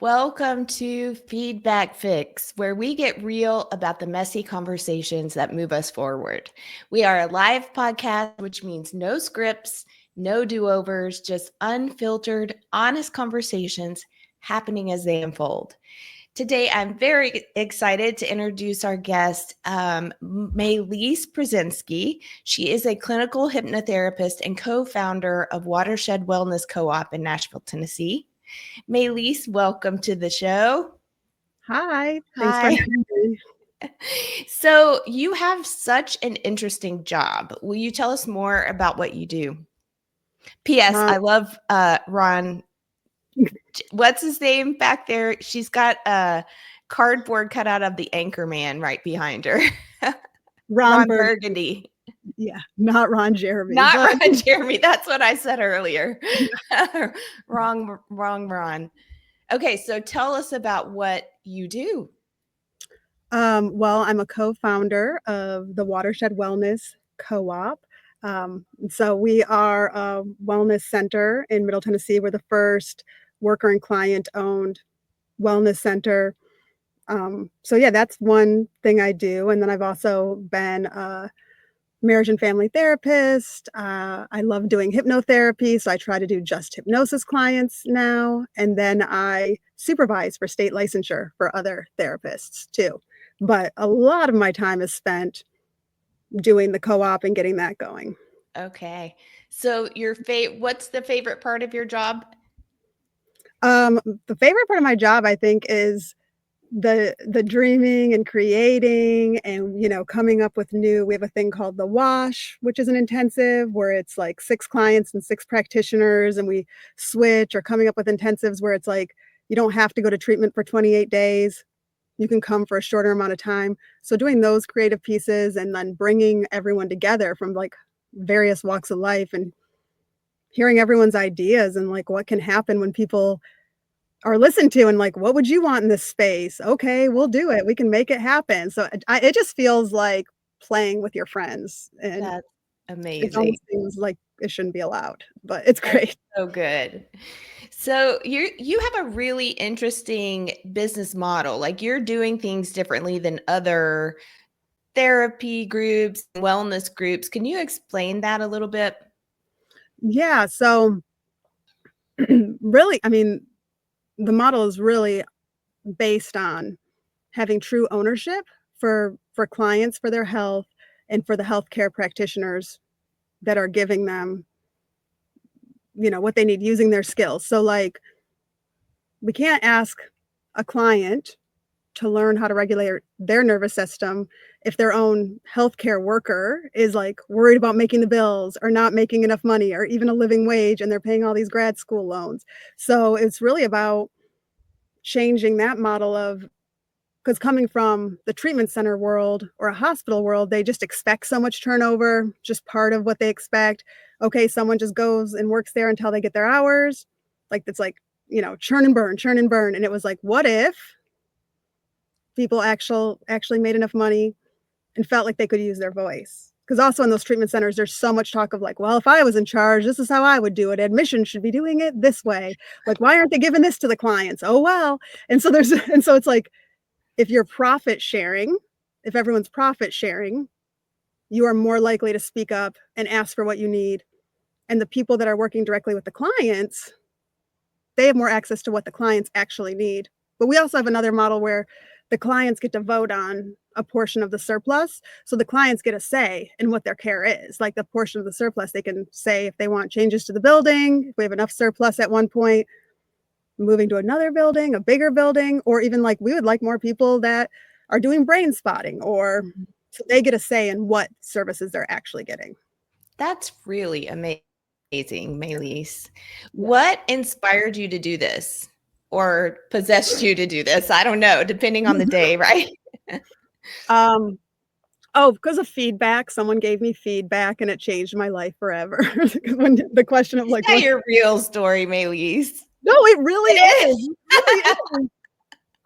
Welcome to Feedback Fix, where we get real about the messy conversations that move us forward. We are a live podcast, which means no scripts, no do-overs, just unfiltered, honest conversations happening as they unfold. Today, I'm very excited to introduce our guest, Melisse Prusinski. She is a clinical hypnotherapist and co-founder of Watershed Wellness Co-op in Nashville, Tennessee. Melisse, welcome to the show. Hi, thanks for Hi. having me. So you have such an interesting job. Will you tell us more about what you do? P.S. I love Ron. What's his name back there? She's got a cardboard cut out of the anchor man right behind her. Ron Burgundy. Yeah, not Ron Jeremy. Not Ron Jeremy. That's what I said earlier. Wrong, Ron. Okay, so tell us about what you do. Well, I'm a co-founder of the Watershed Wellness Co-op. So we are a wellness center in Middle Tennessee. We're the first worker and client-owned wellness center. So yeah, that's one thing I do. And then I've also been a marriage and family therapist. I love doing hypnotherapy, so I try to do just hypnosis clients now. And then I supervise for state licensure for other therapists too. But a lot of my time is spent doing the co-op and getting that going. Okay. So what's the favorite part of your job? The favorite part of my job, I think, is the dreaming and creating and, coming up with we have a thing called the wash, which is an intensive where it's like 6 clients and 6 practitioners, and we switch, or coming up with intensives where it's like, you don't have to go to treatment for 28 days. You can come for a shorter amount of time. So doing those creative pieces and then bringing everyone together from like various walks of life and hearing everyone's ideas and like what can happen when people are listened to and like, what would you want in this space? Okay, we'll do it. We can make it happen. So it just feels like playing with your friends, and That's it amazing. almost seems like it shouldn't be allowed, but it's great. So good. So you have a really interesting business model. Like you're doing things differently than other therapy groups, wellness groups. Can you explain that a little bit? Yeah. So really, I mean, the model is really based on having true ownership for clients, for their health, and for the healthcare practitioners that are giving them, what they need, using their skills. So like, we can't ask a client to learn how to regulate their nervous system if their own healthcare worker is like worried about making the bills or not making enough money or even a living wage, and they're paying all these grad school loans. So it's really about changing that model of, because coming from the treatment center world or a hospital world, they just expect so much turnover, just part of what they expect. Okay, someone just goes and works there until they get their hours. Like, it's like, churn and burn, churn and burn. And it was like, what if people actually made enough money and felt like they could use their voice? Because also in those treatment centers, there's so much talk of like, well, if I was in charge, this is how I would do it. Admission should be doing it this way. Like, why aren't they giving this to the clients? Oh, well. And so it's like, if you're profit sharing, if everyone's profit sharing, you are more likely to speak up and ask for what you need. And the people that are working directly with the clients, they have more access to what the clients actually need. But we also have another model where the clients get to vote on a portion of the surplus. So the clients get a say in what their care is. Like the portion of the surplus, they can say if they want changes to the building, if we have enough surplus at one point, moving to another building, a bigger building, or even like we would like more people that are doing brain spotting, or so they get a say in what services they're actually getting. That's really amazing, Melisse. What inspired you to do this or possessed you to do this? I don't know, depending on the day, right? Because of feedback. Someone gave me feedback and it changed my life forever. When the question of like, what's your real story, Melisse? No, it really is. It really is.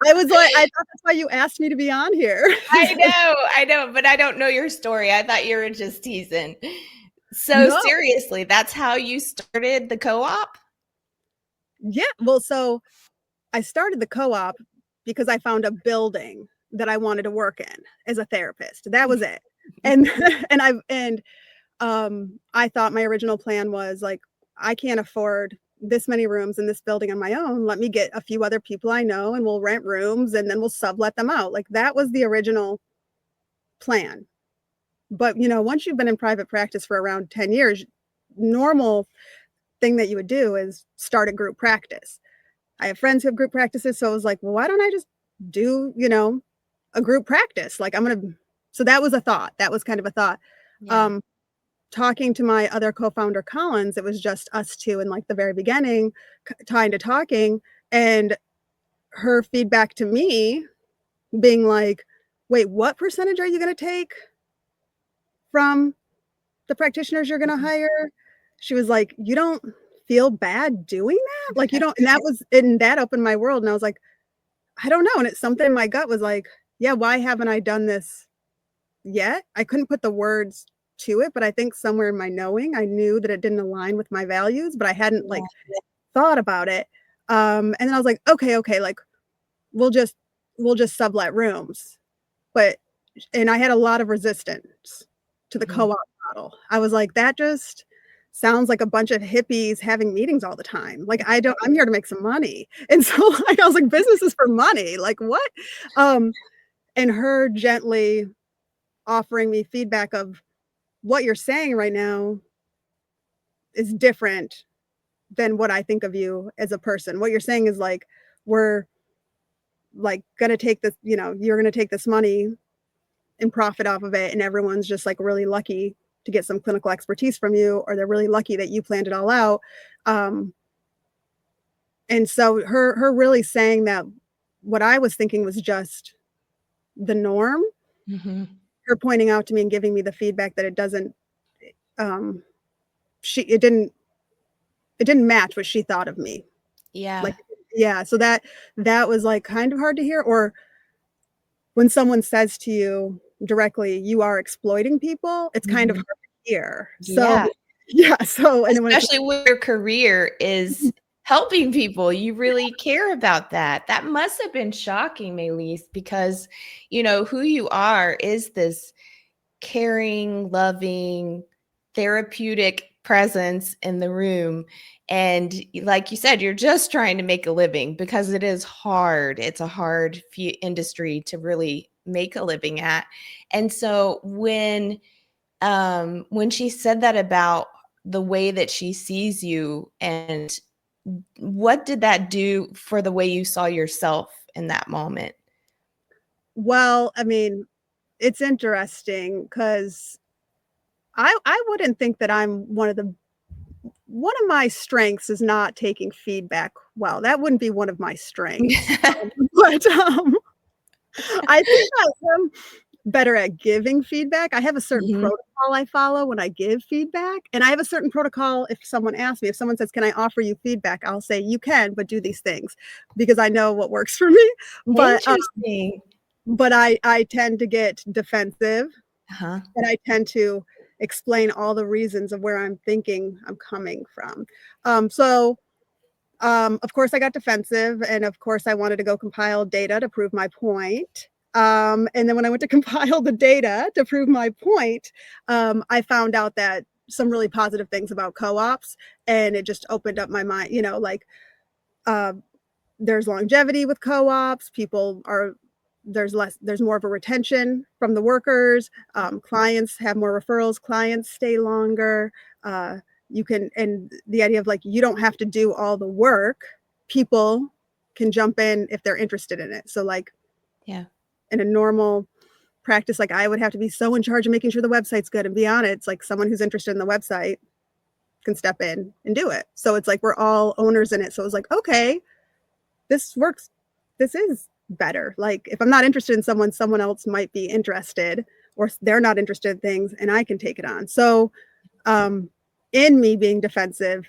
I was like, I thought that's why you asked me to be on here. I know, but I don't know your story. I thought you were just teasing. So no. Seriously, that's how you started the co-op? Yeah. Well, so I started the co-op because I found a building that I wanted to work in as a therapist. That was it. And I thought my original plan was like, I can't afford this many rooms in this building on my own. Let me get a few other people I know and we'll rent rooms and then we'll sublet them out. Like that was the original plan. But once you've been in private practice for around 10 years, normal thing that you would do is start a group practice. I have friends who have group practices, so I was like, well, why don't I just do, a group practice? Like so that was a thought. That was kind of a thought. Yeah. Talking to my other co-founder, Collins, it was just us two in like the very beginning, talking, and her feedback to me being like, wait, what percentage are you going to take from the practitioners you're going to hire? She was like, you don't feel bad doing that? Like, you don't, and that opened my world. And I was like, I don't know. And it's something in my gut was like, yeah, why haven't I done this yet? I couldn't put the words to it, but I think somewhere in my knowing, I knew that it didn't align with my values, but I hadn't like thought about it. And then I was like, okay, like we'll just sublet rooms. And I had a lot of resistance to the co-op model. I was like, that just sounds like a bunch of hippies having meetings all the time. Like I'm here to make some money. And so like, I was like, business is for money. Like what? And her gently offering me feedback of what you're saying right now is different than what I think of you as a person. What you're saying is like, we're like going to take this, you're going to take this money and profit off of it. And everyone's just like really lucky to get some clinical expertise from you, or they're really lucky that you planned it all out. And so her really saying that what I was thinking was just the norm, her pointing out to me and giving me the feedback that it doesn't, it didn't match what she thought of me. Yeah. Like, yeah. So that was like kind of hard to hear. Or when someone says to you directly, you are exploiting people, it's kind of hard to hear. So yeah. So, and especially when your career is helping people, you really care about that. That must have been shocking, Melisse, because who you are is this caring, loving, therapeutic presence in the room. And like you said, you're just trying to make a living because it is hard. It's a hard industry to really make a living at. And so when she said that about the way that she sees you, and what did that do for the way you saw yourself in that moment? Well, I mean, it's interesting because I wouldn't think that I'm one of my strengths is not taking feedback well. That wouldn't be one of my strengths. But I think I am better at giving feedback. I have a certain protocol I follow when I give feedback. And I have a certain protocol if someone asks me, if someone says, can I offer you feedback? I'll say, you can, but do these things because I know what works for me. But interesting. But I tend to get defensive, and I tend to explain all the reasons of where I'm thinking I'm coming from. Of course, I got defensive, and of course, I wanted to go compile data to prove my point. And then when I went to compile the data to prove my point, I found out that some really positive things about co-ops, and it just opened up my mind. There's longevity with co-ops. There's more of a retention from the workers. Clients have more referrals. Clients stay longer. And the idea of like, you don't have to do all the work. People can jump in if they're interested in it. So like, in a normal practice, like I would have to be so in charge of making sure the website's good and be on it. It's like someone who's interested in the website can step in and do it. So it's like, we're all owners in it. So it was like, okay, this works. This is better. Like if I'm not interested in someone else might be interested, or they're not interested in things and I can take it on. So in me being defensive,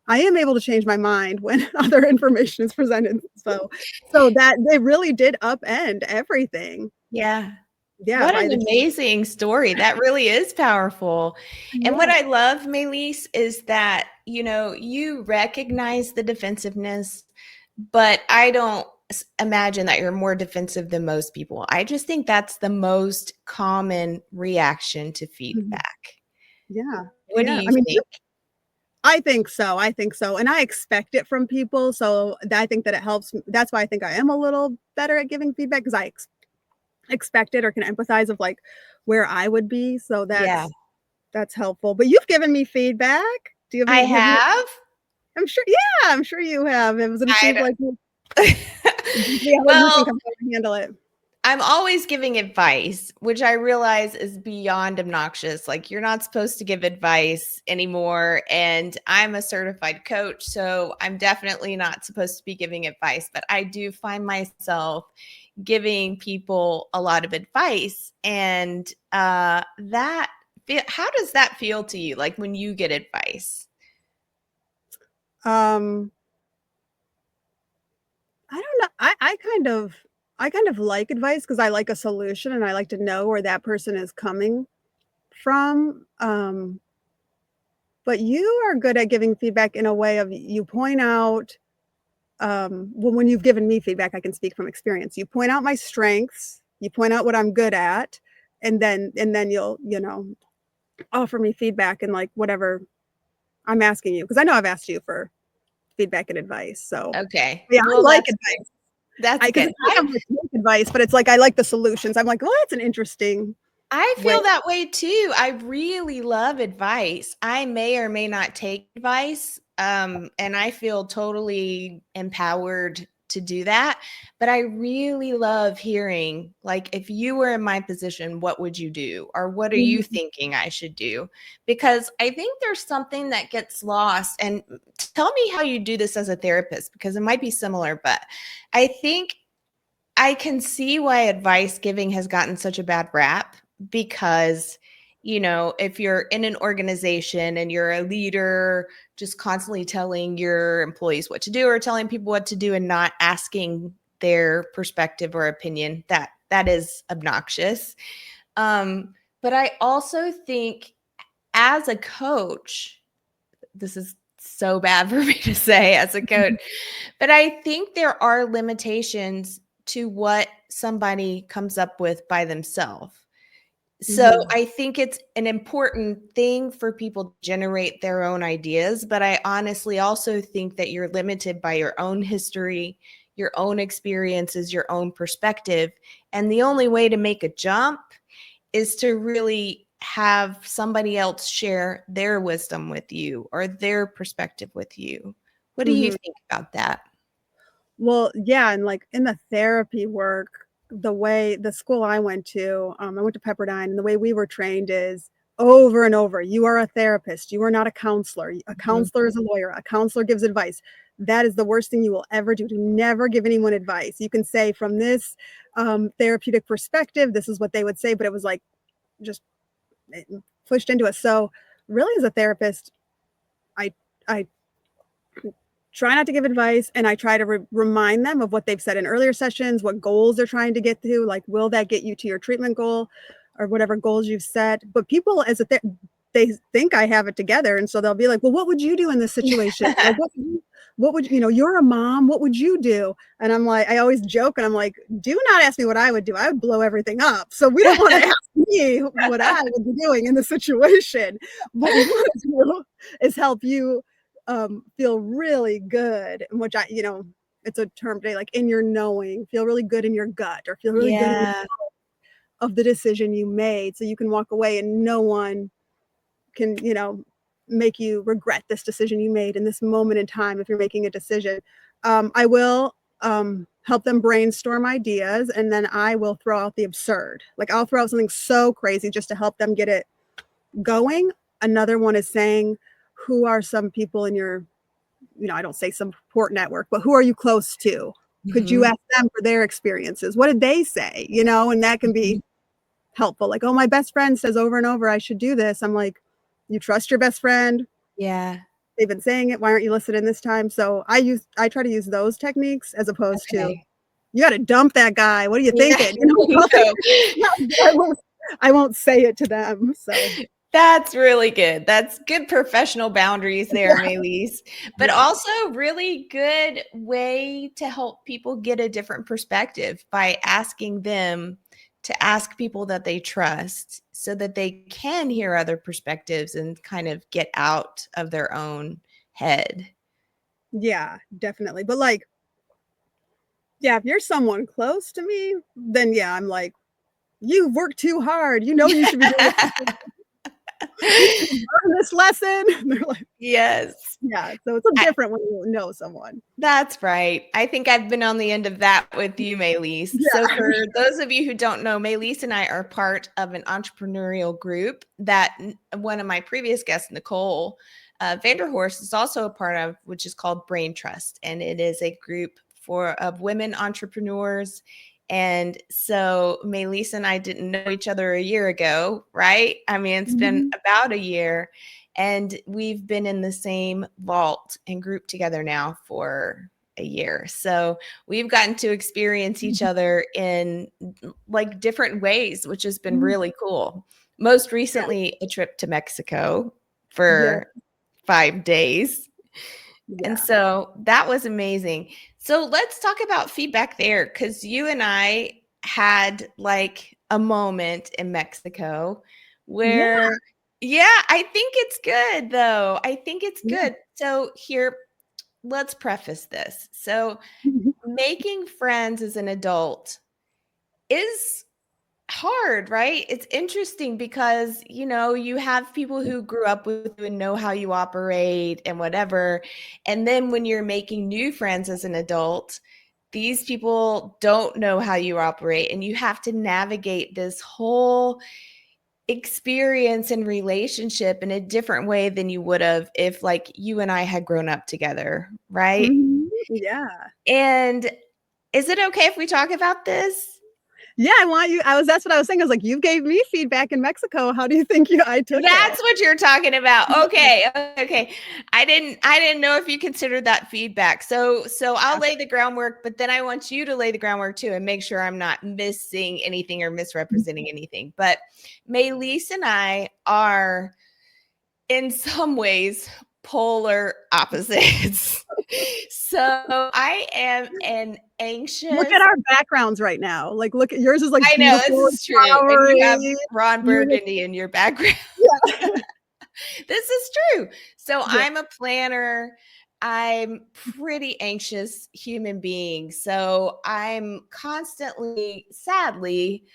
I am able to change my mind when other information is presented. So that they really did upend everything. Yeah. Yeah. What an amazing story. That really is powerful. And what I love, Melisse, is that, you recognize the defensiveness, but I don't imagine that you're more defensive than most people. I just think that's the most common reaction to Mhm. feedback. Yeah. What do Yeah. you I mean, think? I think so. I think so. And I expect it from people. So I think that it helps. That's why I think I am a little better at giving feedback because I expect it or can empathize of like where I would be. So Yeah, that's helpful. But you've given me feedback. I Have you have. I'm sure yeah, I'm sure you have. It was it seems I like don't. yeah, what do you think Well, I'm going to handle it? I'm always giving advice, which I realize is beyond obnoxious. Like, you're not supposed to give advice anymore. And I'm a certified coach, so I'm definitely not supposed to be giving advice. But I do find myself giving people a lot of advice. And how does that feel to you? Like when you get advice? Um I don't know. I kind of like advice because I like a solution and I like to know where that person is coming from. But you are good at giving feedback in a way of you point out well, when you've given me feedback, I can speak from experience. You point out my strengths, you point out what I'm good at, and then you'll, you know, offer me feedback and like whatever I'm asking you because I know I've asked you for feedback and advice. So Okay. yeah, I Well, like that's advice. that's I because good. it's not like advice, but it's like I like the solutions. I'm like, well, that's an interesting I way. feel that way too. I really love advice. I may or may not take advice, and I feel totally empowered to do that. But I really love hearing, like, if you were in my position, what would you do? Or what are you Mhm, thinking I should do? Because I think there's something that gets lost. And tell me how you do this as a therapist, because it might be similar, but I think I can see why advice giving has gotten such a bad rap because, if you're in an organization and you're a leader, just constantly telling your employees what to do or telling people what to do and not asking their perspective or opinion, that is obnoxious. But I also think as a coach, this is so bad for me to say as a coach, mhm, but I think there are limitations to what somebody comes up with by themselves. So mhm, I think it's an important thing for people to generate their own ideas, but I honestly also think that you're limited by your own history, your own experiences, your own perspective. And the only way to make a jump is to really have somebody else share their wisdom with you or their perspective with you. What do you mhm. think about that? Well, yeah, and like in the therapy work, the school I went to Pepperdine, and the way we were trained is over and over, you are a therapist, you are not a counselor. A Mhm. counselor is a lawyer, a counselor gives advice. That is the worst thing you will ever do, to never give anyone advice. You can say from this therapeutic perspective, this is what they would say, but it was like just pushed into us. So, really, as a therapist, I I try not to give advice and I try to remind them of what they've said in earlier sessions, what goals they're trying to get to, like will that get you to your treatment goal or whatever goals you've set. But people they think I have it together and so they'll be like, "Well, what would you do in this situation?" Like what would you know, you're a mom, what would you do? And I'm like I always joke and I'm like, "Do not ask me what I would do. I would blow everything up." So we don't want to ask me what I would be doing in the situation. What we want to do is help you feel really good, which it's a term today, like in your knowing, feel really good in your gut or feel really good in Yeah. of the decision you made so you can walk away and no one can, make you regret this decision you made in this moment in time if you're making a decision. I will help them brainstorm ideas and then I will throw out the absurd. Like I'll throw out something so crazy just to help them get it going. Another one is saying, who are some people in your I don't say some support network, but who are you close to? Could you Mhm. ask them for their experiences? What did they say? And that can Mhm. be helpful. Like, oh, my best friend says over and over, I should do this. I'm like, you trust your best friend. Yeah. They've been saying it. Why aren't you listening this time? So I try to use those techniques as opposed to, Okay. you got to dump that guy. What are you Yeah. thinking? Like, No. I won't say it to them. So That's really good. That's good professional boundaries there, Melisse, but Yeah. also really good way to help people get a different perspective by asking them to ask people that they trust so that they can hear other perspectives and kind of get out of their own head. Yeah, definitely. But like, yeah, if you're someone close to me, then yeah, I'm like, you've worked too hard. You know you should be doing this. You should learn this lesson. And they're like, Yes. yeah. So it's a different when you know someone. That's right. I think I've been on the end of that with you, Melisse. So, Yeah. for those of you who don't know, Melisse and I are part of an entrepreneurial group that one of my previous guests, Nicole Vanderhorst, is also a part of, which is called Brain Trust, and it is a group of women entrepreneurs. And so, Melisse and I didn't know each other a year ago, right? I mean, it's been Mhm. about a year. And we've been in the same vault and group together now for a year. So we've gotten to experience each other in like different ways, which has been Mhm. really cool. Most Yeah. recently, a trip to Mexico Yeah. for 5 days. And Yeah. so that was amazing. So let's talk about feedback there because you and I had like a moment in Mexico Yeah. where, yeah, I think it's good though. I think it's Yeah. good. So here, let's preface this. So making friends as an adult is hard, right? It's interesting because, you have people who grew up with you and know how you operate and whatever. And then when you're making new friends as an adult, these people don't know how you operate and you have to navigate this whole experience and relationship in a different way than you would have if like you and I had grown up together, right? Mhm. Yeah. And is it okay if we talk about this? Yeah, that's what I was saying. I was like, "You gave me feedback in Mexico. How do you think I took it?" That's what you're talking about. Yeah. Okay. Okay. I didn't know if you considered that feedback. So I'll Yeah. lay the groundwork, but then I want you to lay the groundwork too and make sure I'm not missing anything or misrepresenting anything. But Melisse and I are in some ways polar opposites. So I am an Look at anxious. our backgrounds right now. Like, look at yours is, like, I know this beautiful and is true. And you have flowery. Ron You're like Burgundy in your background. yeah. This is true. So Yeah. I'm a planner. I'm pretty anxious human being. So I'm constantly, sadly,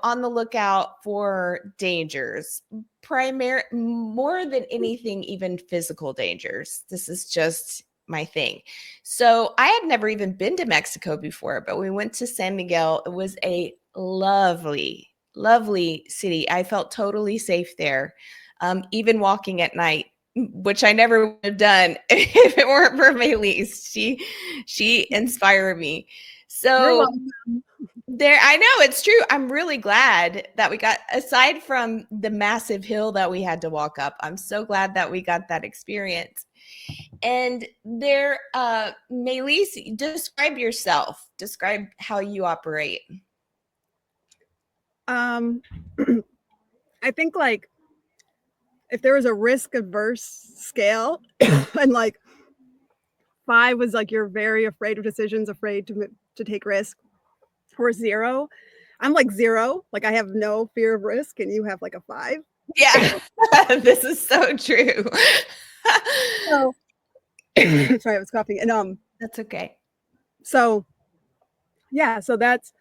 on the lookout for dangers. More than anything, even physical dangers. This is just my thing. So I had never even been to Mexico before, but we went to San Miguel. It was a lovely, lovely city. I felt totally safe there, even walking at night, which I never would have done if it weren't for Melise. She inspired me. You're So welcome. there, I know it's true. I'm really glad that we got, aside from the massive hill that we had to walk up, I'm so glad that we got that experience. And there, Melise, describe yourself. Describe how you operate. Um, I think, like, if there was a risk-averse scale and, like, 5 was, like, you're very afraid of decisions, afraid to take risk, or 0, I'm, like, 0, like, I have no fear of risk, and you have, like, a 5. Yeah, this is so true. So sorry, I was coughing, and, That's okay. so, yeah, so that's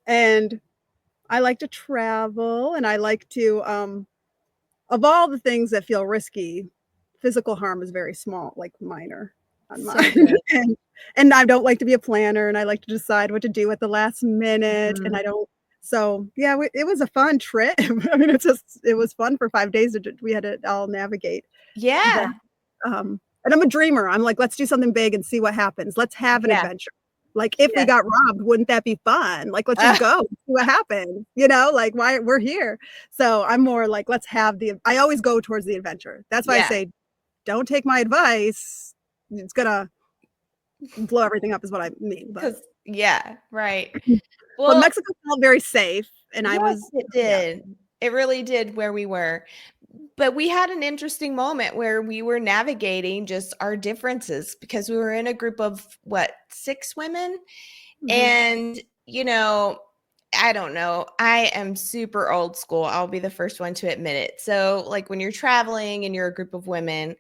and I like to travel, and I like to, of all the things that feel risky, physical harm is very small, like, minor on So mine, good. and I don't like to be a planner, and I like to decide what to do at the last minute, and Mhm. I don't so, yeah, it was a fun trip. I mean, it was fun for 5 days we had to all navigate, but, Yeah. and I'm a dreamer, I'm like, "Let's do something big and see what happens, let's have an Yeah. adventure." Like, if we Yes. got robbed, wouldn't that be fun? Like, let's just Ah, go, see what happens, like, why we're here. So, I'm more like, let's have I always go towards the adventure. That's why I yeah. say, "Don't take my advice, it's gonna blow everything up," is what I mean, but Because yeah, right. but Well, Mexico felt very safe, and I yes, was it yeah. did. It really did where we were. but we had an interesting moment where we were navigating just our differences because we were in a group of what, 6 women? And, you know, I don't know. I am super old school. I'll be the first one to admit it. So, like when you're traveling and you're a group of women,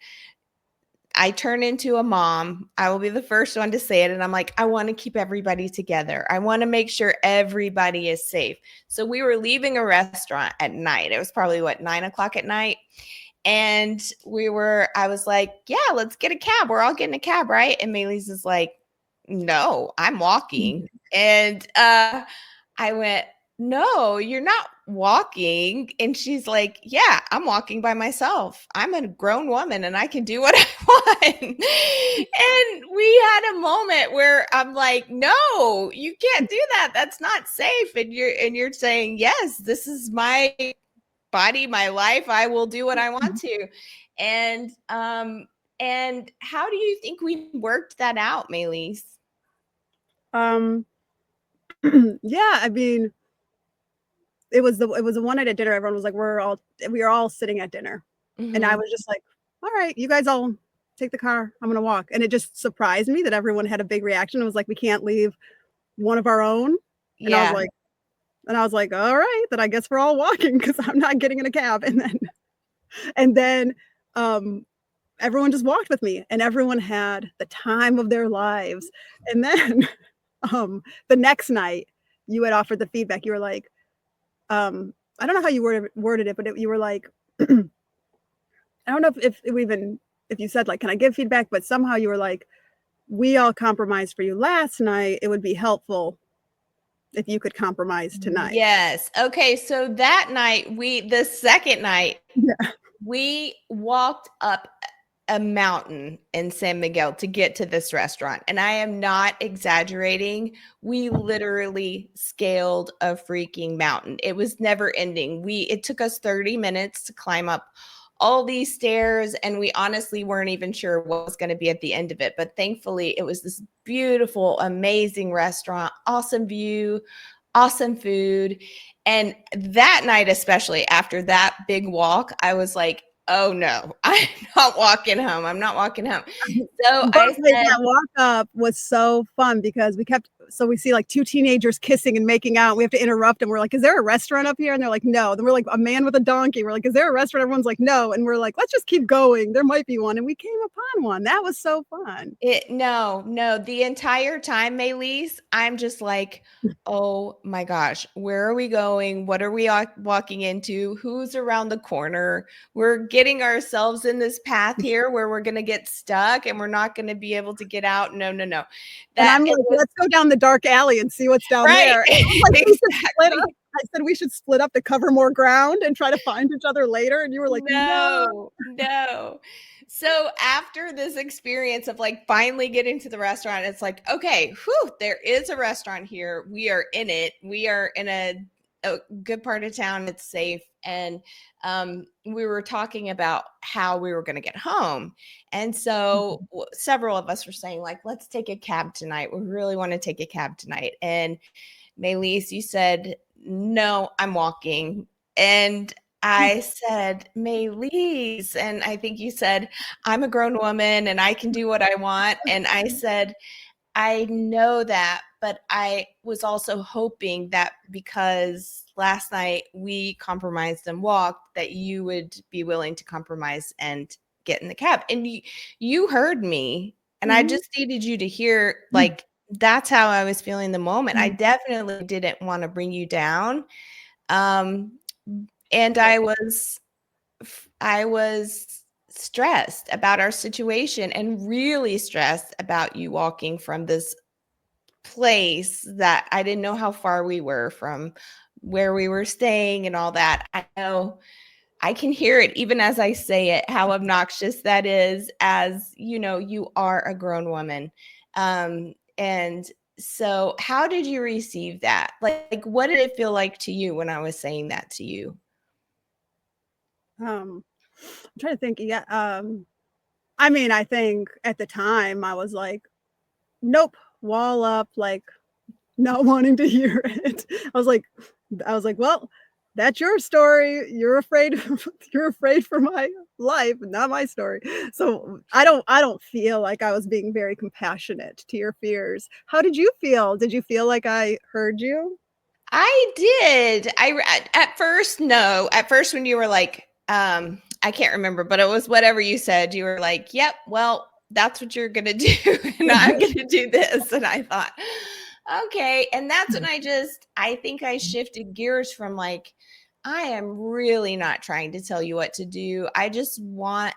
I turn into a mom. I will be the first one to say it. And I'm like, I want to keep everybody together. I want to make sure everybody is safe. So we were leaving a restaurant at night. It was probably what, 9 o'clock at night. And I was like, yeah, let's get a cab. We're all getting a cab, right? And Melisse is like, no, I'm walking. And I went, no, you're not walking. And she's like, yeah, I'm walking by myself. I'm a grown woman and I can do what I want. And we had a moment where I'm like, no, you can't do that. That's not safe. And you're saying, yes, this is my body, my life. I will do what I want to. And how do you think we worked that out, Melisse? Yeah, I mean, it was the one night at dinner, everyone was like, we were all sitting at dinner, and I was just like, "All right, you guys all take the car, I'm gonna walk," and it just surprised me that everyone had a big reaction. It was like, "We can't leave one of our own," and Yeah. I was like, "All right, then I guess we're all walking because 'cause I'm not getting in a cab," and then, um, everyone just walked with me, and everyone had the time of their lives, and then, the next night, you had offered the feedback, you were like, I don't know how you worded it, but you were like, I don't know if you said like, "Can I give feedback?" But somehow you were like, "We all compromised for you last night. It would be helpful if you could compromise tonight." Yes. Okay, so that night, the second night, Yeah. we walked up a mountain in San Miguel to get to this restaurant, and I am not exaggerating. We literally scaled a freaking mountain. It was never ending. It took us 30 minutes to climb up all these stairs, and we honestly weren't even sure what was going to be at the end of it. But thankfully, it was this beautiful, amazing restaurant, awesome view, awesome food. And that night, especially after that big walk, I was like, oh no, I'm not walking home. I'm not walking home. So But I wait, said, that walk up was so fun because we see like 2 teenagers kissing and making out. We have to interrupt and we're like, "Is there a restaurant up here?" And they're like, "No." Then we're like, "A man with a donkey." We're like, "Is there a restaurant?" Everyone's like, "No." And we're like, "Let's just keep going. There might be one." And we came upon one. That was so fun. no, the entire time, Melisse, I'm just like, oh my gosh, where are we going? What are we walking into? Who's around the corner? We're getting ourselves in this path here where we're going to get stuck and we're not going to be able to get out. No, no, no. And That I'm it like, was "Let's go down the dark alley and see what's down right. there." And I'm like, "We should split Exactly. up." I said, "We should split up to cover more ground and try to find each other later." And you were like, "No." No, no. So after this experience of like finally getting to the restaurant, it's like, okay, whew, there is a restaurant here. We are in it. We are in a good part of town. It's safe. And we were talking about how we were going to get home. And so several of us were saying, like, let's take a cab tonight. We really want to take a cab tonight. And Melisse, you said, no, I'm walking. And I said, Melisse, and I think you said, I'm a grown woman and I can do what I want. And I said, I know that, but I was also hoping that because last night we compromised and walked, that you would be willing to compromise and get in the cab. And you heard me, and I Mhm. just needed you to hear, like, that's how I was feeling the moment. I Mhm. definitely didn't want to bring you down. Um, and Right. I was stressed about our situation and really stressed about you walking from this place that I didn't know how far we were from where we were staying and all that. I know I can hear it even as I say it, how obnoxious that is, as you know, you are a grown woman. And so how did you receive that? What did it feel like to you when I was saying that to you? I'm trying to think, yeah, I mean, I think at the time I was like, "Nope, wall up," like, not wanting to hear it. I was like, "Well, that's your story. You're afraid you're afraid for my life, not my story. So, I don't feel like I was being very compassionate to your fears. How did you feel? Did you feel like I heard you? I did. At first, no. At first, when you were like, I can't remember, but it was whatever you said. You were like, "Yep, well, that's what you're gonna do, and I'm gonna do this." And I thought, okay. And that's when I think I shifted gears from like, I am really not trying to tell you what to do. I just want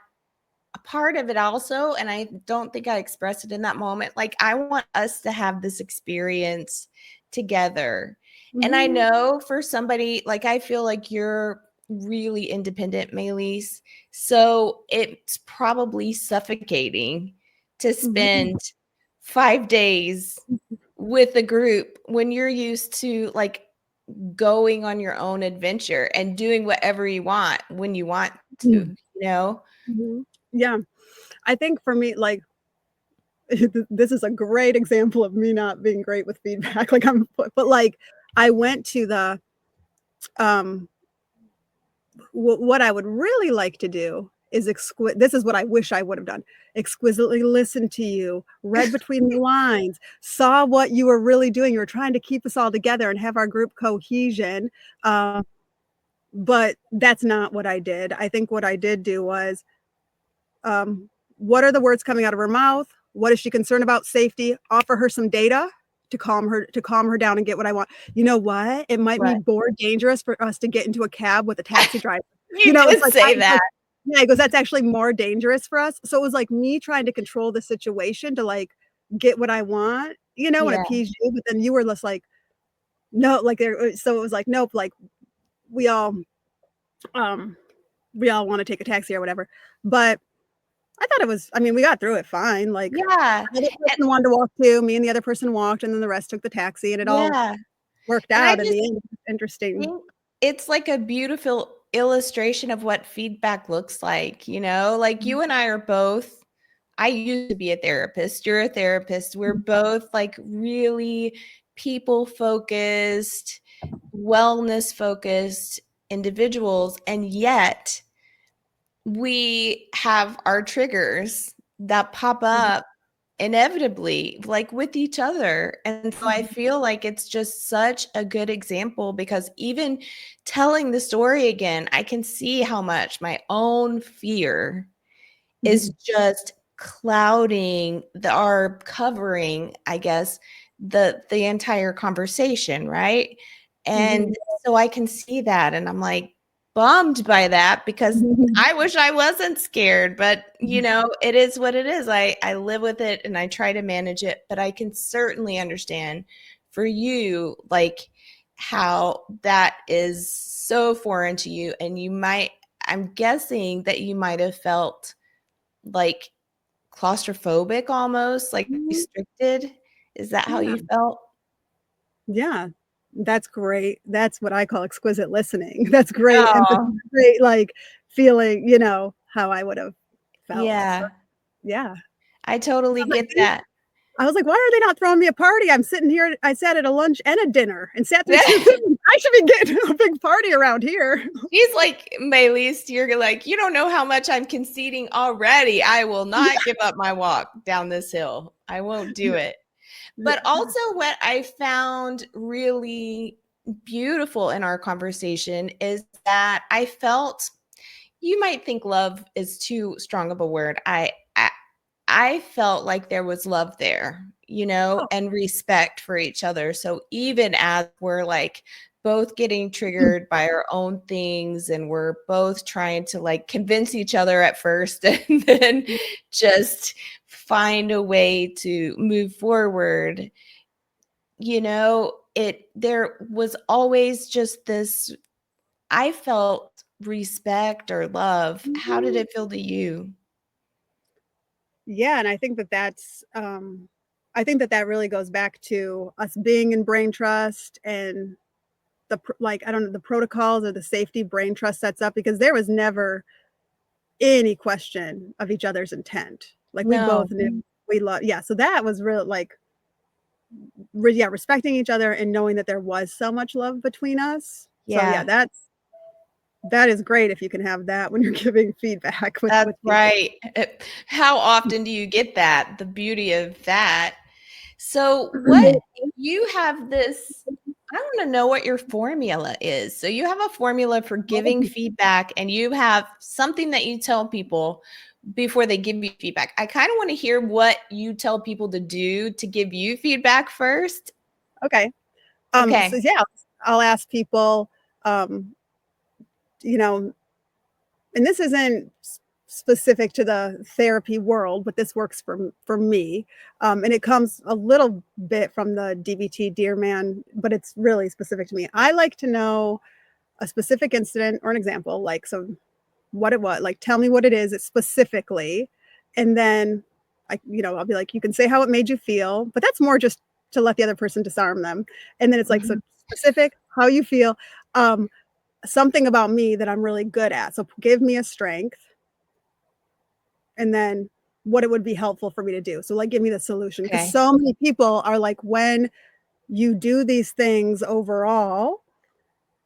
a part of it also, and I don't think I expressed it in that moment. Like, I want us to have this experience together. And I Mhm, know for somebody, like, I feel like you're really independent, Melise. So it's probably suffocating to mhm, spend 5 days with a group when you're used to like going on your own adventure and doing whatever you want when you want to, mhm, you know? mhm. Yeah, I think for me, like, this is a great example of me not being great with feedback, like, but, like, I went to the, um what I would really like to do is this is what I wish I would have done, exquisitely listened to you, read between the lines, saw what you were really doing, you were trying to keep us all together and have our group cohesion, but that's not what I did. I think what I did do was, um, what are the words coming out of her mouth? What is she concerned about? Safety. Offer her some data to calm her down and get what I want. You know what? It might be What? more dangerous for us to get into a cab with a taxi driver. You You know, it's did like say I that. like yeah, he goes, "That's actually more dangerous for us." So it was like me trying to control the situation to, like, get what I want, you know, and Yeah, appease you, but then you were just like, "No," like, so it was like, "Nope," like, we all, um, we all wanna take a taxi or whatever, but I thought it was I mean, we got through it fine, like, yeah, the other and person wanted to walk too, me and the other person walked, and then the rest took the taxi, and it all yeah, worked and I out in just the end. Interesting. think it's like a beautiful illustration of what feedback looks like, you know? Like, you and I are both I used to be a therapist, you're a therapist, we're both, like, really people-focused, wellness-focused individuals, and yet we have our triggers that pop Mhm, up inevitably, like with each other. And so I mhm, feel like it's just such a good example because even telling the story again, I can see how much my own fear is mhm, just clouding or covering, I guess, the entire conversation, right? And mhm, so I can see that and I'm like bummed by that because mhm, I wish I wasn't scared, but mhm, it is what it is. I live with it and I try to manage it, but I can certainly understand for you like how that is so foreign to you and I'm guessing that you might have felt like claustrophobic almost, like mhm. restricted? Is that how Yeah, you felt? yeah. That's great. That's what I call exquisite listening. That's great empathy, Oh, great, like, feeling, how I would have felt. So, yeah. yeah. I totally I'm like, get that. I was like, "Why are they not throwing me a party? I'm sitting here I sat at a lunch and a dinner and sat through 2 things. I should be getting a big party around here." She's like, Maylise, you're like, "You don't know how much I'm conceding already. I will not give up my walk down this hill. I won't do it." Yeah. But also what I found really beautiful in our conversation is that I felt you might think love is too strong of a word. I felt like there was love there, Oh. and respect for each other. So even as we're like both getting triggered by our own things and we're both trying to like convince each other at first and then just find a way to move forward, there was always just this I felt respect or love. How did Mhm. it feel to you? Yeah, and I think that that really goes back to us being in brain trust and like, I don't know, the protocols or the safety brain trust sets up because there was never any question of each other's intent. Like, we No. both knew we love yeah, so that was real like, respecting each other and knowing that there was so much love between us. So yeah, Yeah. that is great if you can have that when you're giving feedback That's with people. right. How often do you get that? The beauty of that. So, what you have this, I want to know what your formula is. So, you have a formula for giving feedback, and you have something that you tell people before they give you feedback. I kind of want to hear what you tell people to do to give you feedback first. Okay. So Okay. yeah, I'll ask people, um, you know, and this isn't specific to the therapy world, but this works for me. And it comes a little bit from the DBT Dear Man, but it's really specific to me. I like to know a specific incident or an example, like so what it was, like tell me what it is specifically, and then I'll be like, you can say how it made you feel, but that's more just to let the other person disarm them. And then it's like, so Mhm. specific, how you feel, um, something about me that I'm really good at. So give me a strength, and then what it would be helpful for me to do. So like give me the solution. Because Okay. so many people are like, when you do these things overall,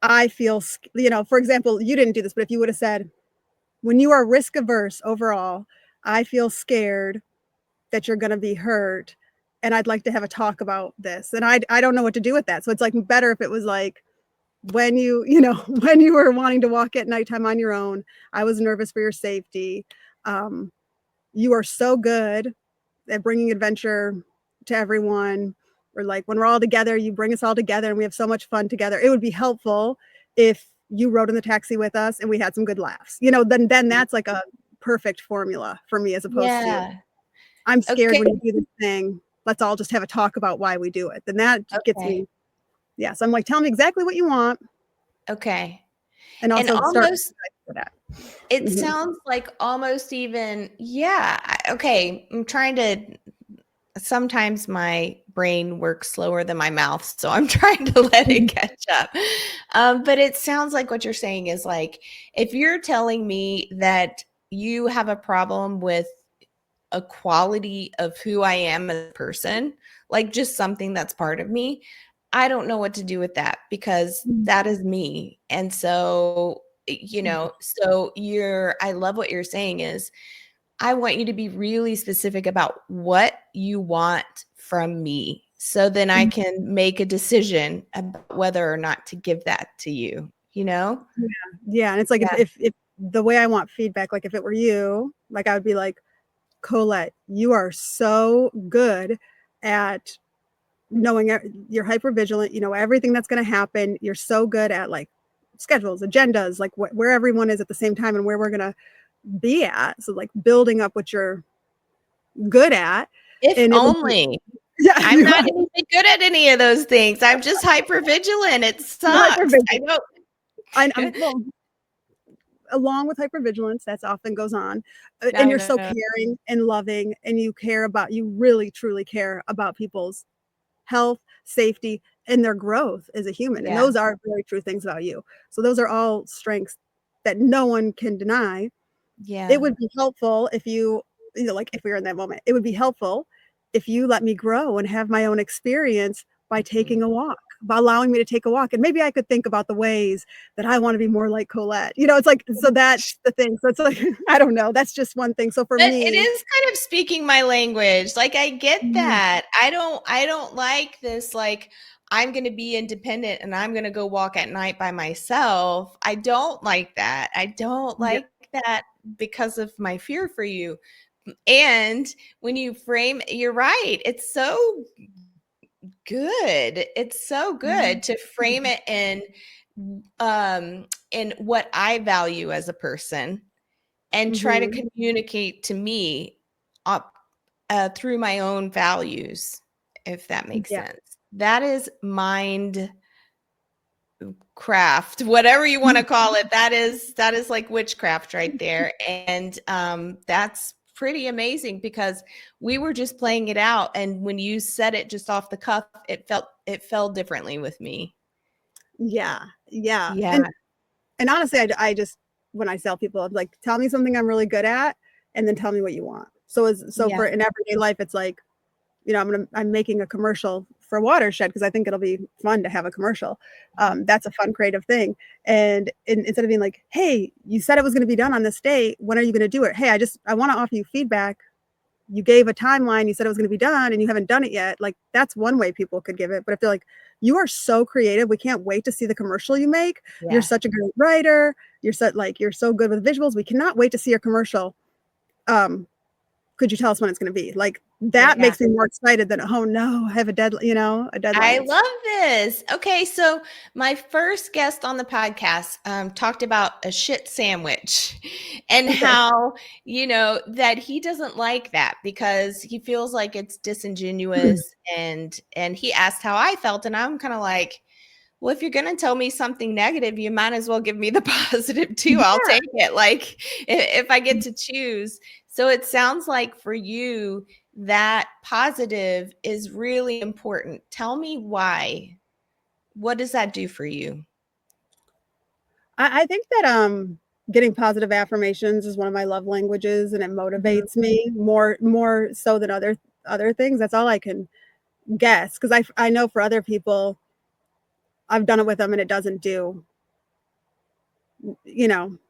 I feel, for example, you didn't do this, but if you would have said, when you are risk averse overall, I feel scared that you're gonna be hurt, and I'd like to have a talk about this. And I don't know what to do with that. So it's like better if it was like, when when you were wanting to walk at nighttime on your own, I was nervous for your safety. Um, you are so good at bringing adventure to everyone. Or like when we're all together, you bring us all together and we have so much fun together. It would be helpful if you rode in the taxi with us and we had some good laughs. Then that's like a perfect formula for me, as opposed to, Yeah. I'm scared Okay. when you do this thing. Let's all just have a talk about why we do it. Then that gets Okay. me. Yeah. So I'm like, tell me exactly what you want, Okay. and And also start almost, with that. it Mhm. sounds like almost even, yeah. Okay. I'm trying to, sometimes my brain works slower than my mouth, so I'm trying to let it catch up. But it sounds like what you're saying is like, if you're telling me that you have a problem with a quality of who I am as a person, like just something that's part of me, I don't know what to do with that because that is me. And so, so I love what you're saying is, I want you to be really specific about what you want from me. So then I can make a decision about whether or not to give that to you, you know? Yeah, yeah, and it's like, Yeah. if the way I want feedback, like if it were you, like I would be like, Colette, you are so good at knowing, you're hyper vigilant, you know everything that's going to happen. You're so good at like schedules, agendas, like where everyone is at the same time and where we're going to be at. So like building up what you're good at, If and it would be, only. yeah, I'm not even good at any of those things. I'm just hyper vigilant. It hyper sucks. I vigilant. I'm don't. well, along with hypervigilance, that's often goes on, and I you're so know. caring and loving, and you really truly care about people's health, safety, and their growth as a human. And Yeah. those are very true things about you. So those are all strengths that no one can deny. It Yeah. would be helpful if like if we were in that moment, it would be helpful if you let me grow and have my own experience by Mhm. taking a walk, by allowing me to take a walk. And maybe I could think about the ways that I want to be more like Colette. It's like, so that's the thing. So it's like, I don't know. That's just one thing. So for But it me, is kind of speaking my language. Like I get mhm, that. I don't like this like I'm going to be independent and I'm going to go walk at night by myself. I don't like that. I don't yeah, like that because of my fear for you. And when you frame, you're right. It's so good. It's so mhm, good to frame it in what I value as a person and try to mhm, communicate to me up through my own values, if that makes yeah. sense. That is mind craft, whatever you want to call it. That is like witchcraft right there, and that's pretty amazing because we were just playing it out, and when you said it just off the cuff, it fell differently with me. Yeah, yeah. Yeah, And honestly, I just, when I tell people, I'm like, tell me something I'm really good at, and then tell me what you want. So yeah, for in everyday life, it's like, I'm making a commercial for Watershed because I think it'll be fun to have a commercial. That's a fun creative thing. And instead of being like, hey, you said it was going to be done on this date, when are you going to do it? Hey, I want to offer you feedback. You gave a timeline, you said it was going to be done and you haven't done it yet. Like, that's one way people could give it. But if they're like, you are so creative, we can't wait to see the commercial you make. You're such a great writer. You're so good with visuals. We cannot wait to see your commercial. Could you tell us when it's going to be? Like, that makes me more excited than, oh no, I have a deadline. I love this. Okay, so my first guest on the podcast talked about a shit sandwich and how, that he doesn't like that because he feels like it's disingenuous, and he asked how I felt, and I'm kind of like, well, if you're going to tell me something negative, you might as well give me the positive too. I'll take it. Like, if I get to choose. So it sounds like for you, that positive is really important. Tell me why. What does that do for you? I think that getting positive affirmations is one of my love languages, and it motivates me more so than other things. That's all I can guess, because I know for other people, I've done it with them and it doesn't do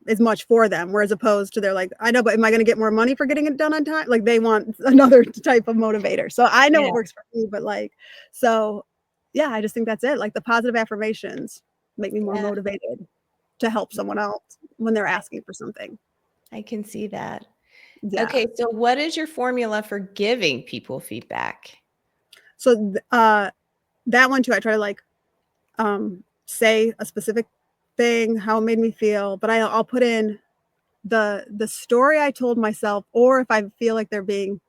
as much for them, whereas opposed to they're like, I know, but am I going to get more money for getting it done on time? Like, they want another type of motivator. So I know what works for me, but yeah, I just think that's it. Like, the positive affirmations make me more motivated to help someone else when they're asking for something. I can see that. Yeah. Okay, so what is your formula for giving people feedback? So that one too, I try to say a specific thing, how it made me feel, but I'll put in the story I told myself, or if I feel like they're being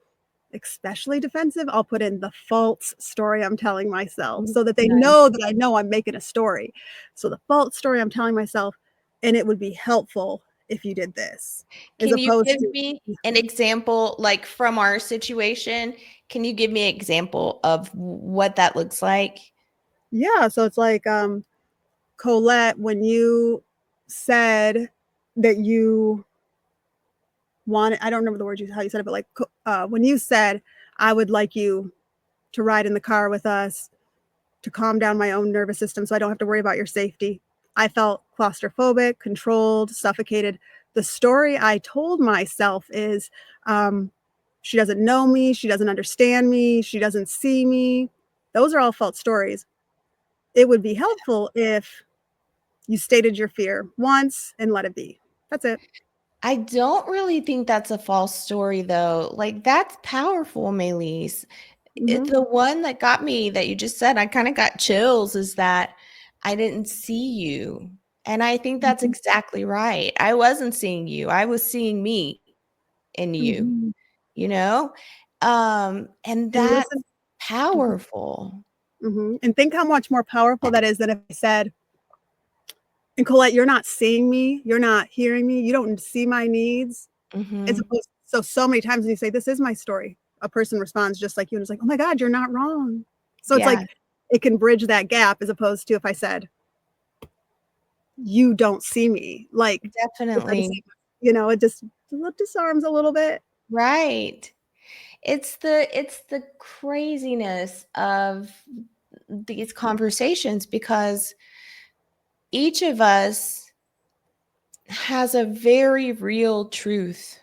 especially defensive, I'll put in the false story I'm telling myself so that they know that I know I'm making a story. So the false story I'm telling myself, and it would be helpful if you did this. Can you give me an example, like from our situation? Can you give me an example of what that looks like? Yeah, so it's like, Colette, when you said that you wanted, I don't remember the words how you said it, but like, when you said, I would like you to ride in the car with us to calm down my own nervous system so I don't have to worry about your safety. I felt claustrophobic, controlled, suffocated. The story I told myself is, she doesn't know me, she doesn't understand me, she doesn't see me. Those are all false stories. It would be helpful if you stated your fear once and let it be. That's it. I don't really think that's a false story, though. Like, that's powerful, Melisse. The one that got me that you just said, I kind of got chills, is that I didn't see you. And I think that's exactly right. I wasn't seeing you. I was seeing me in you, you know? And And that's listen. powerful. And think how much more powerful that is than if I said, and Colette, you're not seeing me, you're not hearing me, you don't see my needs. As Mhm. opposed, so many times when you say, this is my story, a person responds just like you and is like, oh my God, you're not wrong. So it's Yeah, like, it can bridge that gap, as opposed to if I said, you don't see me. Like, if I just, definitely. it just disarms a little bit. Right. It's the craziness of these conversations, because each of us has a very real truth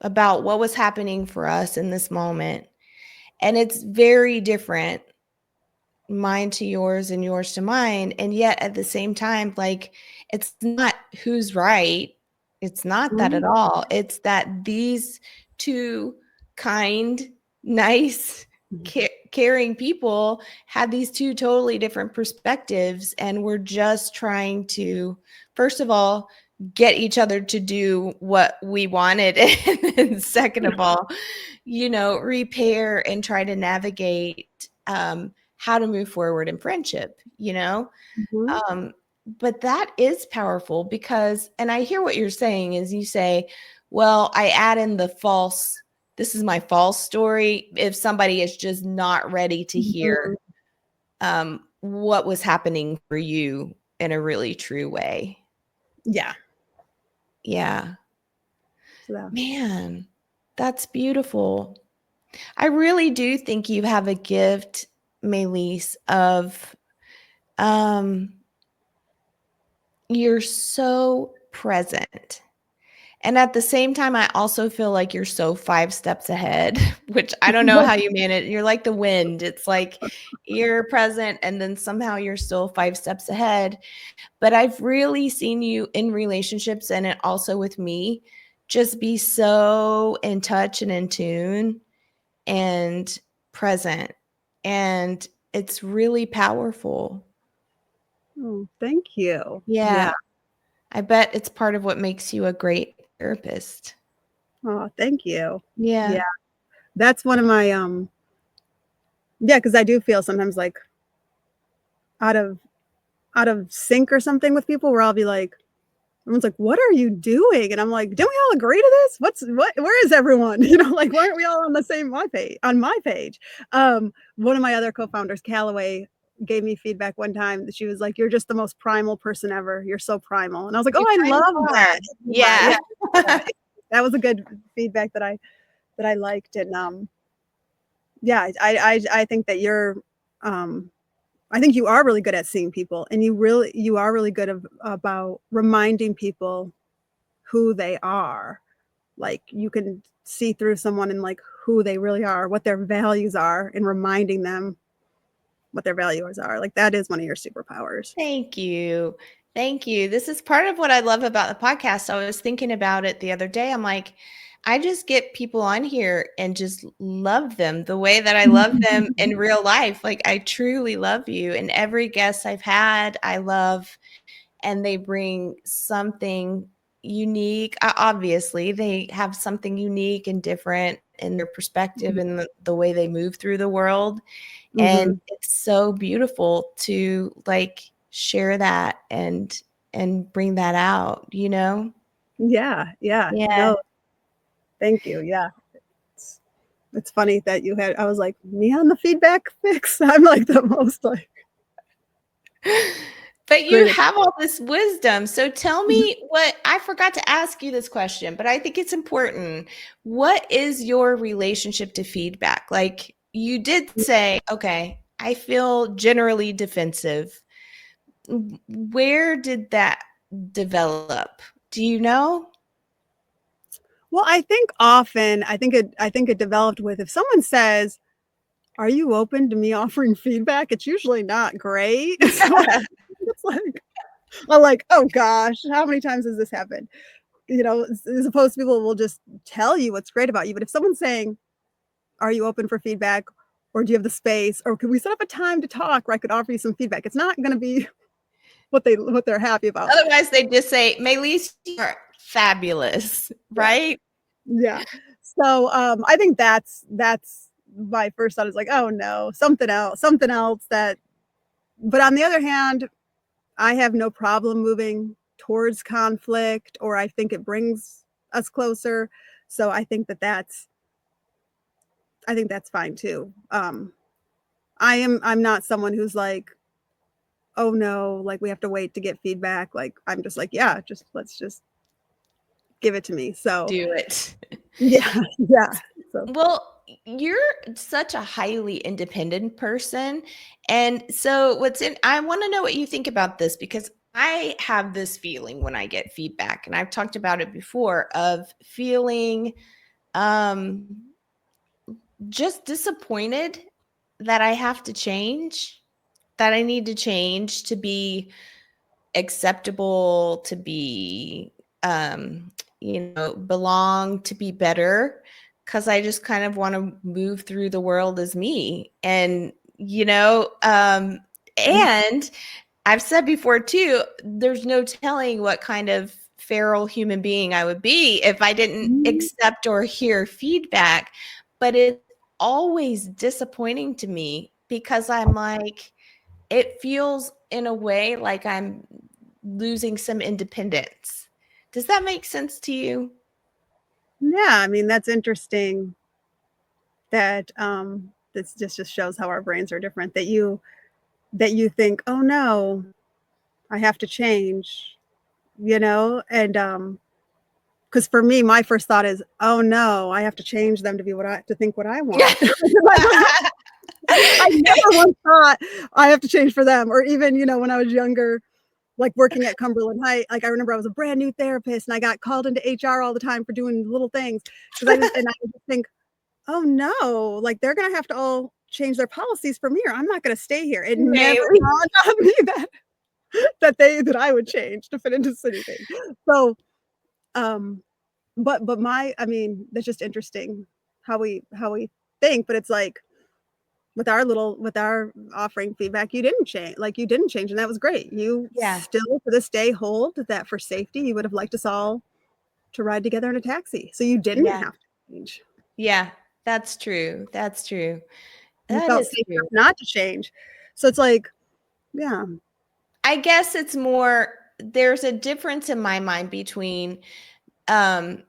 about what was happening for us in this moment. And it's very different, mine to yours and yours to mine. And yet at the same time, like, it's not who's right. It's not that at Mhm. all. It's that these two kind, nice, caring people had these two totally different perspectives. And we're just trying to, first of all, get each other to do what we wanted. And second of all, repair and try to navigate how to move forward in friendship, Mhm. but that is powerful, because, and I hear what you're saying, is you say, well, I add in this is my false story, if somebody is just not ready to hear Mhm. what was happening for you in a really true way. Yeah. Yeah. So, Man, that's beautiful. I really do think you have a gift, Melisse, of um, you're so present. And at the same time, I also feel like you're so 5 steps ahead, which I don't know how you manage. You're like the wind. It's like you're present and then somehow you're still 5 steps ahead. But I've really seen you in relationships and it also with me just be so in touch and in tune and present. And it's really powerful. Oh, thank you. Yeah. Yeah. I bet it's part of what makes you a great therapist. Oh, thank you. Yeah. Yeah. That's one of my yeah, because I do feel sometimes like out of out of sync or something with people where I'll be like, everyone's like, "What are you doing?" And I'm like, "Didn't we all agree to this? Where is everyone?" You know, like, why aren't we all on the same my page? One of my other co-founders, Callaway, gave me feedback one time that she was like, "You're just the most primal person ever. You're so primal." And I was like, "Oh, You I kind love of that." are. Yeah. Yeah. Yeah. That was a good feedback that I liked. And yeah, I think that you're I think you are really good at seeing people, and you are really good about reminding people who they are. Like, you can see through someone and, like, who they really are, what their values are, and reminding them what their values are. Like, that is one of your superpowers. Thank you. Thank you. This is part of what I love about the podcast. I was thinking about it the other day. I'm like, I just get people on here and just love them the way that I love them in real life. Like, I truly love you. And every guest I've had, I love, and they bring something unique. Obviously, they have something unique and different in their perspective and the way they move through the world. And Mhm. it's so beautiful to like share that and bring that out, you know? Yeah, yeah. Yeah. No, thank you. Yeah. It's it's funny that you had I was like, "Me on the feedback fix?" I'm like the most, like, But you great. have all this wisdom. So tell me what I forgot to ask you this question, but I think it's important. What is your relationship to feedback? Like you did say, okay, I feel generally defensive. Where did that develop? Do you know? Well, I think it developed with if someone says, "Are you open to me offering feedback?" It's usually not great. So it's like I'm like, "Oh gosh, how many times has this happened?" You know, as opposed to people will just tell you what's great about you. But if someone's saying, "Are you open for feedback?" or "Do you have the space?" or "Could we set up a time to talk where I could offer you some feedback?" It's not gonna be what they're happy about. Otherwise, they just say, Maylise, you're fabulous, Yeah. right? Yeah. So, I think that's my first thought is like, "Oh, no, something else that." But on the other hand, I have no problem moving towards conflict, or I think it brings us closer. So I think that's fine too. I'm not someone who's like, "Oh, no, like, we have to wait to get feedback." Like, I'm just like, "Yeah, let's just give it to me." So, Do it. yeah, yeah. So Well, you're such a highly independent person. And so I want to know what you think about this because I have this feeling when I get feedback, and I've talked about it before of feeling um just disappointed that I have to change, that I need to change to be acceptable, to be belong, to be better, because I just kind of want to move through the world as me. And I've said before too, there's no telling what kind of feral human being I would be if I didn't mhm. accept or hear feedback. But it's always disappointing to me because I'm like, it feels in a way like I'm losing some independence. Does that make sense to you? Yeah, I mean, that's interesting that, this just shows how our brains are different, that you think, "Oh, no, I have to change," you know? And, because because for me, my first thought is, oh no, I have to change them to be to think what I want. I never once thought I have to change for them. Or even, when I was younger, like working at Cumberland Heights, like I remember I was a brand new therapist and I got called into HR all the time for doing little things because I would just think, oh no, like they're gonna have to all change their policies from here. I'm not gonna stay here. It never Right. dawned on me that I would change to fit into anything. So, but that's just interesting how we think, but it's like with our offering feedback, you didn't change, and that was great. You Yeah. still to this day hold that for safety, you would have liked us all to ride together in a taxi. So you didn't Yeah. have to change. Yeah. That's true. That's true. You That felt is safe true. enough not to change. So it's like, yeah. I guess it's more, there's a difference in my mind between um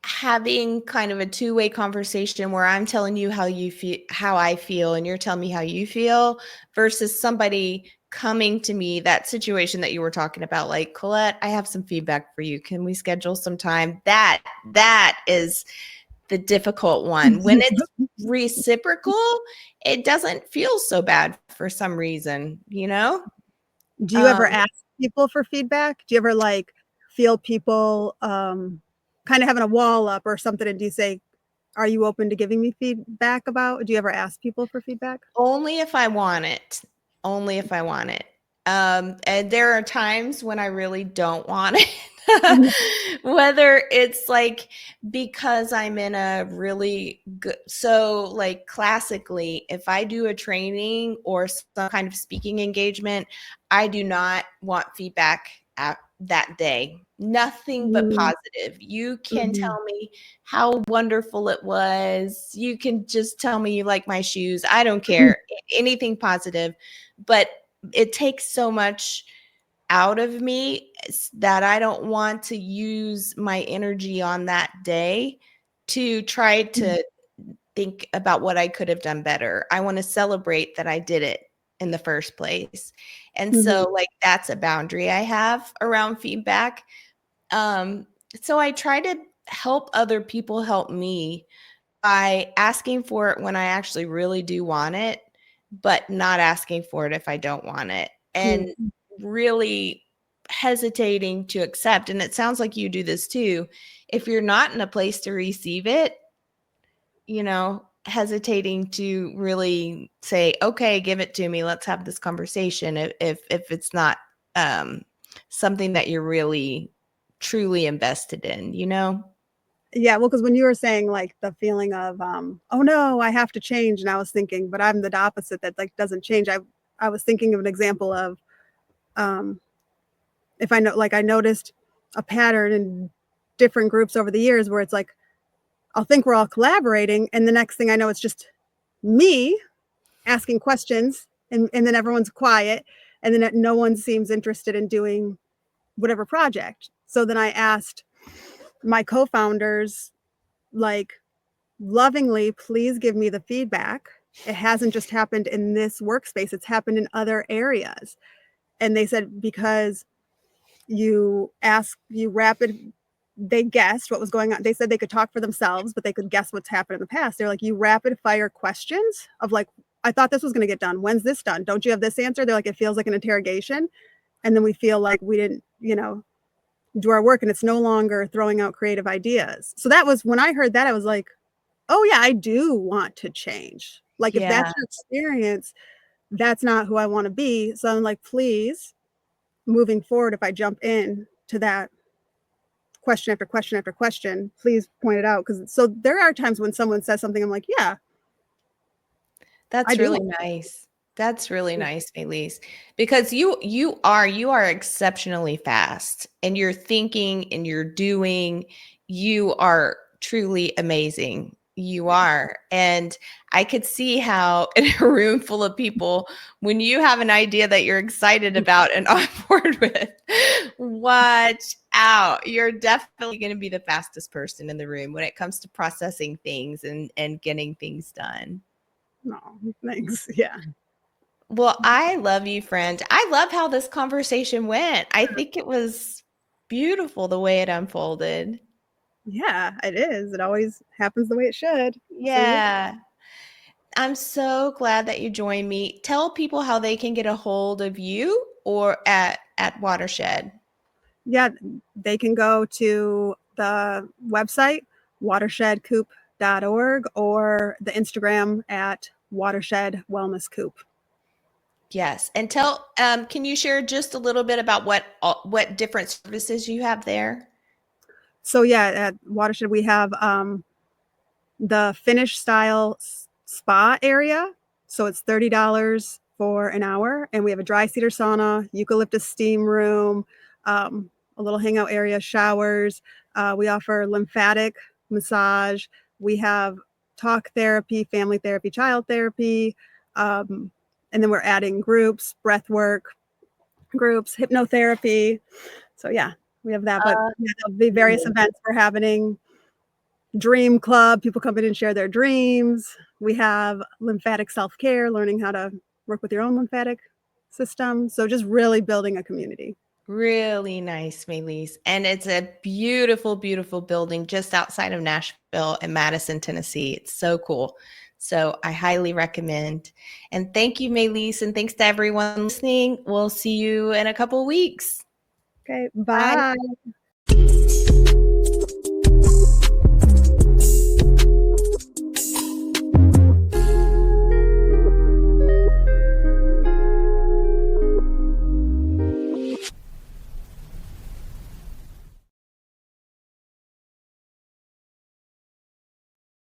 having kind of a two-way conversation where I'm telling you how I feel, and you're telling me how you feel, versus somebody coming to me, that situation that you were talking about, like, Colette, I have some feedback for you. Can we schedule some time? That is the difficult one. When it's reciprocal, it doesn't feel so bad for some reason, you know? Do you ever Um, ask people for feedback? Do you ever like feel people kind of having a wall up or something? And do you say, are you open to giving me feedback do you ever ask people for feedback? Only if I want it. Only if I want it. And there are times when I really don't want it. Whether it's like because I'm in a really good, so like classically, if I do a training or some kind of speaking engagement, I do not want feedback at that day. Nothing but Mm, positive. You can mhm, tell me how wonderful it was. You can just tell me you like my shoes. I don't care. Anything positive. But it takes so much out of me that I don't want to use my energy on that day to try to think about what I could have done better. I want to celebrate that I did it in the first place. And mhm, so like that's a boundary I have around feedback. Um so I try to help other people help me by asking for it when I actually really do want it, but not asking for it if I don't want it. And mm. really hesitating to accept. And it sounds like you do this too. If you're not in a place to receive it, hesitating to really say, okay, give it to me. Let's have this conversation. If it's not um, something that you're really truly invested in, you know? Yeah, well, because when you were saying like the feeling of oh no, I have to change, and I was thinking, but I'm the opposite that like doesn't change. I was thinking of an example of um if I know, like I noticed a pattern in different groups over the years where it's like I'll think we're all collaborating, and the next thing I know, it's just me asking questions, and then everyone's quiet, and then no one seems interested in doing whatever project. So then I asked my co-founders, like, lovingly, please give me the feedback. It hasn't just happened in this workspace, it's happened in other areas. And they said, because you rapid, they guessed what was going on. They said they could talk for themselves, but they could guess what's happened in the past. They're like, you rapid fire questions of like, I thought this was going to get done. When's this done? Don't you have this answer? They're like, it feels like an interrogation. And then we feel like we didn't, do our work, and it's no longer throwing out creative ideas. So that was when I heard that, I was like, oh yeah, I do want to change. Like if Yeah. that's your experience, that's not who I want to be. So I'm like, please, moving forward, if I jump in to that question after question after question, please point it out. Because so there are times when someone says something, I'm like, yeah, I That's do. really nice. That's really nice, Melisse, because you are exceptionally fast, and you're thinking and you're doing. You are truly amazing. You are. And I could see how in a room full of people, when you have an idea that you're excited about and on board with, watch out. You're definitely going to be the fastest person in the room when it comes to processing things and getting things done. No, thanks. Yeah. Well, I love you, friend. I love how this conversation went. I think it was beautiful the way it unfolded. Yeah, it is. It always happens the way it should. So, Yeah. I'm so glad that you joined me. Tell people how they can get a hold of you or at Watershed. yeah, they can go to the website, watershedcoop.org, or the Instagram at Watershed Wellness Coop. Yes. And can you share just a little bit about what different services you have there? So yeah, at Watershed we have the Finnish style spa area. So it's $30 for an hour, and we have a dry cedar sauna, eucalyptus steam room, a little hangout area, showers. We offer lymphatic massage. We have talk therapy, family therapy, child therapy, and then we're adding groups, breath work groups, hypnotherapy. So yeah, we have that. But yeah, there'll be various events we're having. Dream club, people come in and share their dreams. We have lymphatic self-care, learning how to work with your own lymphatic system. So just really building a community. Really nice, Melisse. And it's a beautiful, beautiful building just outside of Nashville in Madison, Tennessee. It's so cool. So I highly recommend. And thank you, Melisse. And thanks to everyone listening. We'll see you in a couple of weeks. Okay, Bye. bye.